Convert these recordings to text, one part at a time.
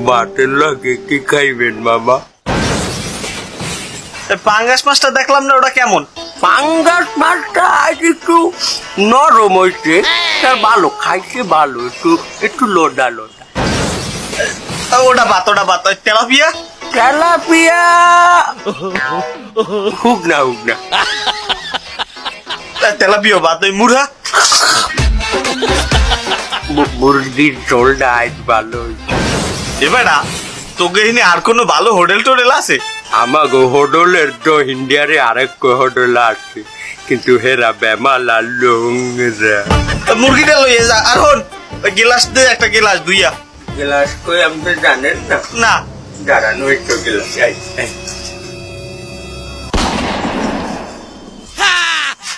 ভাতের লগে কি খাইবেন মামা? পাঙ্গাস মাছটা দেখলাম না, ওটা কেমন? পাঙ্গাস মাছটা আজ একটু নরম হয়েছে, ভালো খাইছে, ভালো একটু একটু লোডা লোডা। ওটা বাত তেলাপিয়া তেলাপিয়া হুক না হুক না। তেলাপিয়া বাত, ওই মুড়া মুরগির ঝোলটা আজ ভালো হয়েছে। এবারা তোকে এখানে আর কোনো ভালো হোটেল টোটেল আছে? আমাগো হোটেলের তো ইন্ডিয়ারে আরেক হোটেল আছে, কিন্তু হেরা বেমালা লোংরা। মুরগিটা লইয়ে যা। আর হন ওই গিলাস দে, একটা গিলাস দুইয়া। গ্লাস কই আপনি জানেন না? না দাঁড়ানো একটু glass.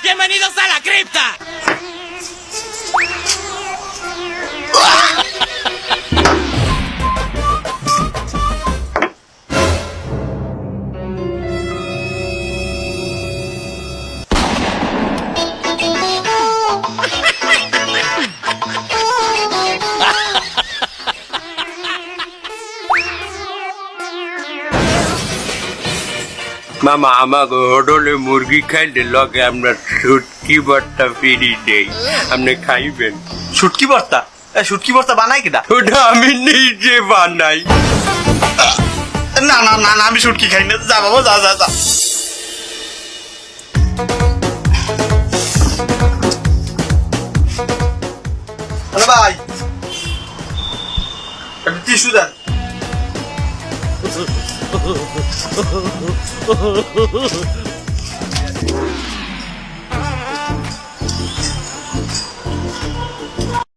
¡Bienvenidos a la cripta! মামা আমাগো হোটেলে মুরগি খাইলে লগে আমরা শুটকি ভর্তা ফিরি দেই, আপনি খাইবেন? শুটকি ভর্তা? শুটকি ভর্তা বানাই কিনা? ওটা আমি নিজে বানাই। না না না না, আমি শুটকি খাই না। যা বাবা, যা যা যা। হ্যালো ভাই, একটা টিস্যু দেন।